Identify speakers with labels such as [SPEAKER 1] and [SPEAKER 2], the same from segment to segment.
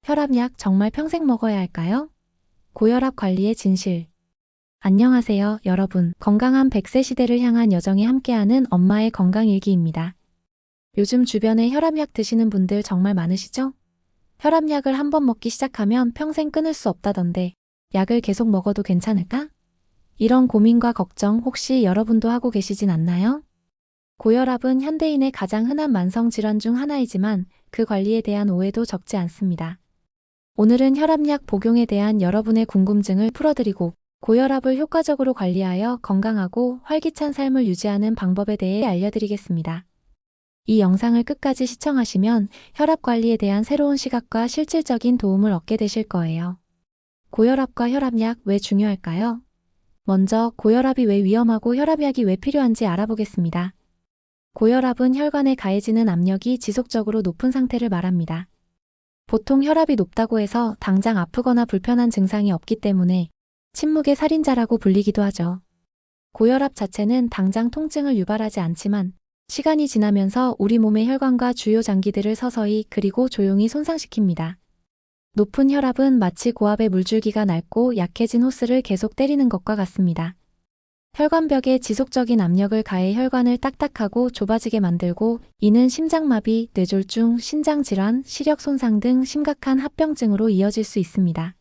[SPEAKER 1] 혈압약 정말 평생 먹어야 할까요? 고혈압 관리의 진실. 안녕하세요, 여러분. 건강한 100세 시대를 향한 여정에 함께하는 엄마의 건강일기입니다. 요즘 주변에 혈압약 드시는 분들 정말 많으시죠? 혈압약을 한번 먹기 시작하면 평생 끊을 수 없다던데, 약을 계속 먹어도 괜찮을까? 이런 고민과 걱정 혹시 여러분도 하고 계시진 않나요? 고혈압은 현대인의 가장 흔한 만성 질환 중 하나이지만 그 관리에 대한 오해도 적지 않습니다. 오늘은 혈압약 복용에 대한 여러분의 궁금증을 풀어드리고 고혈압을 효과적으로 관리하여 건강하고 활기찬 삶을 유지하는 방법에 대해 알려드리겠습니다. 이 영상을 끝까지 시청하시면 혈압 관리에 대한 새로운 시각과 실질적인 도움을 얻게 되실 거예요. 고혈압과 혈압약 왜 중요할까요? 먼저 고혈압이 왜 위험하고 혈압약이 왜 필요한지 알아보겠습니다. 고혈압은 혈관에 가해지는 압력이 지속적으로 높은 상태를 말합니다. 보통 혈압이 높다고 해서 당장 아프거나 불편한 증상이 없기 때문에 침묵의 살인자라고 불리기도 하죠. 고혈압 자체는 당장 통증을 유발하지 않지만 시간이 지나면서 우리 몸의 혈관과 주요 장기들을 서서히 그리고 조용히 손상시킵니다. 높은 혈압은 마치 고압의 물줄기가 낡고 약해진 호스를 계속 때리는 것과 같습니다. 혈관벽에 지속적인 압력을 가해 혈관을 딱딱하고 좁아지게 만들고 이는 심장마비, 뇌졸중, 신장질환, 시력 손상 등 심각한 합병증으로 이어질 수 있습니다.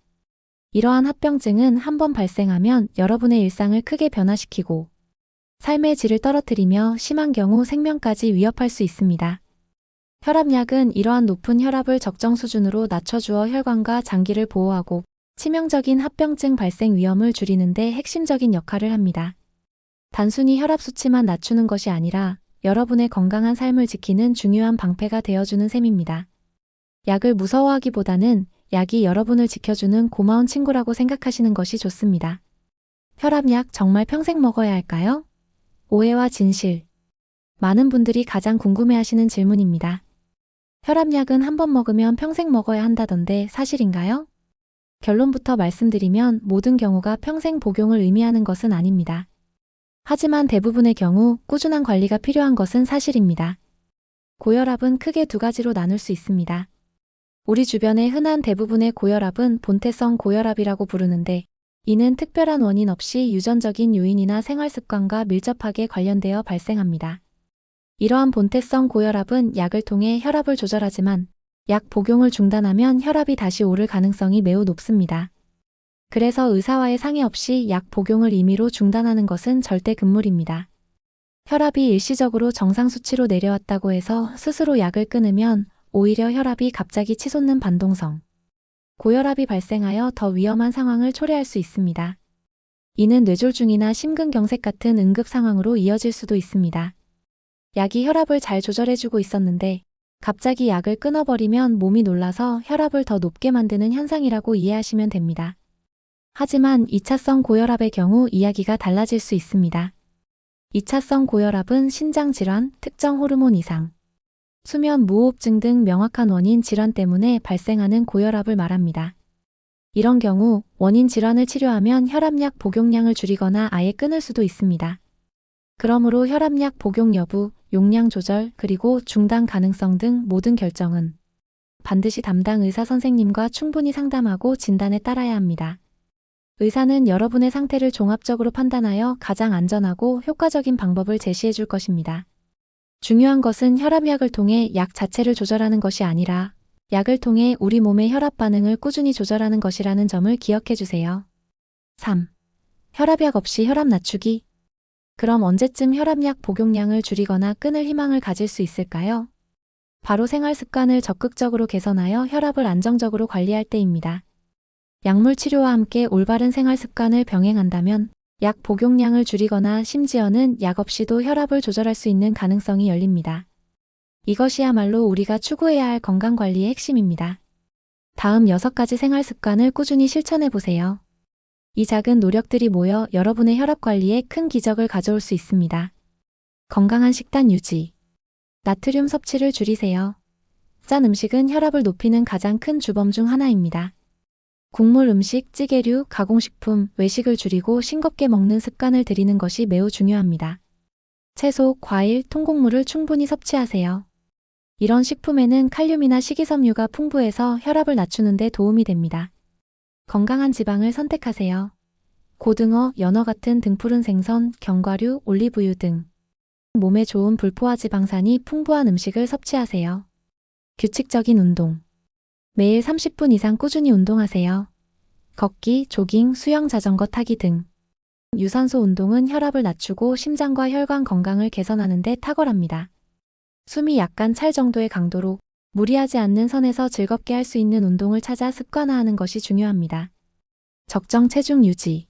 [SPEAKER 1] 이러한 합병증은 한번 발생하면 여러분의 일상을 크게 변화시키고 삶의 질을 떨어뜨리며 심한 경우 생명까지 위협할 수 있습니다. 혈압약은 이러한 높은 혈압을 적정 수준으로 낮춰주어 혈관과 장기를 보호하고 치명적인 합병증 발생 위험을 줄이는 데 핵심적인 역할을 합니다. 단순히 혈압 수치만 낮추는 것이 아니라 여러분의 건강한 삶을 지키는 중요한 방패가 되어주는 셈입니다. 약을 무서워하기보다는 약이 여러분을 지켜주는 고마운 친구라고 생각하시는 것이 좋습니다. 혈압약 정말 평생 먹어야 할까요? 오해와 진실. 많은 분들이 가장 궁금해하시는 질문입니다. 혈압약은 한번 먹으면 평생 먹어야 한다던데 사실인가요? 결론부터 말씀드리면 모든 경우가 평생 복용을 의미하는 것은 아닙니다. 하지만 대부분의 경우 꾸준한 관리가 필요한 것은 사실입니다. 고혈압은 크게 두 가지로 나눌 수 있습니다. 우리 주변의 흔한 대부분의 고혈압은 본태성 고혈압이라고 부르는데 이는 특별한 원인 없이 유전적인 요인이나 생활습관과 밀접하게 관련되어 발생합니다. 이러한 본태성 고혈압은 약을 통해 혈압을 조절하지만 약 복용을 중단하면 혈압이 다시 오를 가능성이 매우 높습니다. 그래서 의사와의 상의 없이 약 복용을 임의로 중단하는 것은 절대 금물입니다. 혈압이 일시적으로 정상 수치로 내려왔다고 해서 스스로 약을 끊으면 오히려 혈압이 갑자기 치솟는 반동성, 고혈압이 발생하여 더 위험한 상황을 초래할 수 있습니다. 이는 뇌졸중이나 심근경색 같은 응급 상황으로 이어질 수도 있습니다. 약이 혈압을 잘 조절해주고 있었는데 갑자기 약을 끊어버리면 몸이 놀라서 혈압을 더 높게 만드는 현상이라고 이해하시면 됩니다. 하지만 2차성 고혈압의 경우 이야기가 달라질 수 있습니다. 2차성 고혈압은 신장질환, 특정 호르몬 이상, 수면 무호흡증 등 명확한 원인 질환 때문에 발생하는 고혈압을 말합니다. 이런 경우 원인 질환을 치료하면 혈압약 복용량을 줄이거나 아예 끊을 수도 있습니다. 그러므로 혈압약 복용 여부, 용량 조절, 그리고 중단 가능성 등 모든 결정은 반드시 담당 의사 선생님과 충분히 상담하고 진단에 따라야 합니다. 의사는 여러분의 상태를 종합적으로 판단하여 가장 안전하고 효과적인 방법을 제시해 줄 것입니다. 중요한 것은 혈압약을 통해 약 자체를 조절하는 것이 아니라 약을 통해 우리 몸의 혈압 반응을 꾸준히 조절하는 것이라는 점을 기억해 주세요. 3. 혈압약 없이 혈압 낮추기. 그럼 언제쯤 혈압약 복용량을 줄이거나 끊을 희망을 가질 수 있을까요? 바로 생활 습관을 적극적으로 개선하여 혈압을 안정적으로 관리할 때입니다. 약물 치료와 함께 올바른 생활 습관을 병행한다면 약 복용량을 줄이거나 심지어는 약 없이도 혈압을 조절할 수 있는 가능성이 열립니다. 이것이야말로 우리가 추구해야 할 건강관리의 핵심입니다. 다음 6가지 생활 습관을 꾸준히 실천해 보세요. 이 작은 노력들이 모여 여러분의 혈압 관리에 큰 기적을 가져올 수 있습니다. 건강한 식단 유지. 나트륨 섭취를 줄이세요. 짠 음식은 혈압을 높이는 가장 큰 주범 중 하나입니다. 국물 음식, 찌개류, 가공식품, 외식을 줄이고 싱겁게 먹는 습관을 들이는 것이 매우 중요합니다. 채소, 과일, 통곡물을 충분히 섭취하세요. 이런 식품에는 칼륨이나 식이섬유가 풍부해서 혈압을 낮추는 데 도움이 됩니다. 건강한 지방을 선택하세요. 고등어, 연어 같은 등푸른 생선, 견과류, 올리브유 등 몸에 좋은 불포화 지방산이 풍부한 음식을 섭취하세요. 규칙적인 운동. 매일 30분 이상 꾸준히 운동하세요. 걷기, 조깅, 수영, 자전거 타기 등 유산소 운동은 혈압을 낮추고 심장과 혈관 건강을 개선하는 데 탁월합니다. 숨이 약간 찰 정도의 강도로 무리하지 않는 선에서 즐겁게 할 수 있는 운동을 찾아 습관화하는 것이 중요합니다. 적정 체중 유지.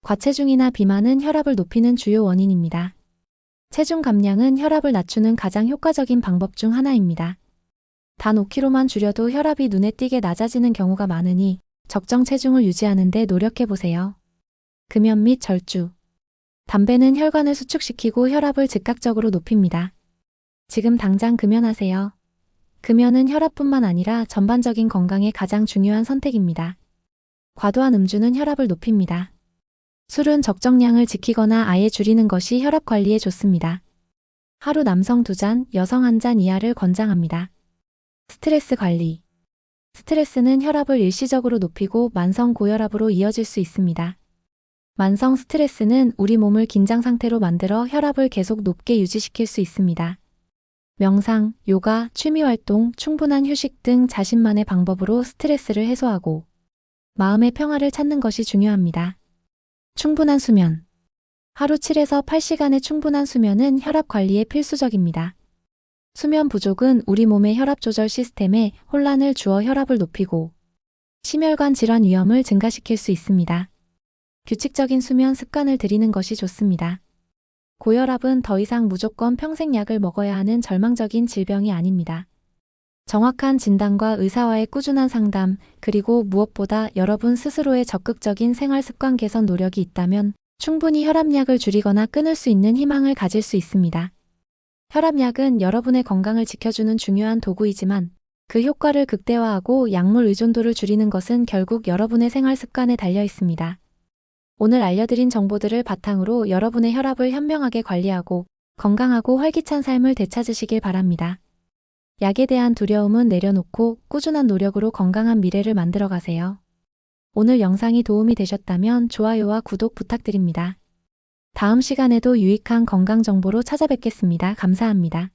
[SPEAKER 1] 과체중이나 비만은 혈압을 높이는 주요 원인입니다. 체중 감량은 혈압을 낮추는 가장 효과적인 방법 중 하나입니다. 단 5kg만 줄여도 혈압이 눈에 띄게 낮아지는 경우가 많으니 적정 체중을 유지하는 데 노력해보세요. 금연 및 절주. 담배는 혈관을 수축시키고 혈압을 즉각적으로 높입니다. 지금 당장 금연하세요. 금연은 혈압뿐만 아니라 전반적인 건강에 가장 중요한 선택입니다. 과도한 음주는 혈압을 높입니다. 술은 적정량을 지키거나 아예 줄이는 것이 혈압 관리에 좋습니다. 하루 남성 2잔, 여성 1잔 이하를 권장합니다. 스트레스 관리. 스트레스는 혈압을 일시적으로 높이고 만성 고혈압으로 이어질 수 있습니다. 만성 스트레스는 우리 몸을 긴장 상태로 만들어 혈압을 계속 높게 유지시킬 수 있습니다. 명상, 요가, 취미활동, 충분한 휴식 등 자신만의 방법으로 스트레스를 해소하고 마음의 평화를 찾는 것이 중요합니다. 충분한 수면. 하루 7에서 8시간의 충분한 수면은 혈압 관리에 필수적입니다. 수면 부족은 우리 몸의 혈압 조절 시스템에 혼란을 주어 혈압을 높이고 심혈관 질환 위험을 증가시킬 수 있습니다. 규칙적인 수면 습관을 들이는 것이 좋습니다. 고혈압은 더 이상 무조건 평생 약을 먹어야 하는 절망적인 질병이 아닙니다. 정확한 진단과 의사와의 꾸준한 상담, 그리고 무엇보다 여러분 스스로의 적극적인 생활 습관 개선 노력이 있다면 충분히 혈압약을 줄이거나 끊을 수 있는 희망을 가질 수 있습니다. 혈압약은 여러분의 건강을 지켜주는 중요한 도구이지만 그 효과를 극대화하고 약물 의존도를 줄이는 것은 결국 여러분의 생활 습관에 달려 있습니다. 오늘 알려드린 정보들을 바탕으로 여러분의 혈압을 현명하게 관리하고 건강하고 활기찬 삶을 되찾으시길 바랍니다. 약에 대한 두려움은 내려놓고 꾸준한 노력으로 건강한 미래를 만들어 가세요. 오늘 영상이 도움이 되셨다면 좋아요와 구독 부탁드립니다. 다음 시간에도 유익한 건강 정보로 찾아뵙겠습니다. 감사합니다.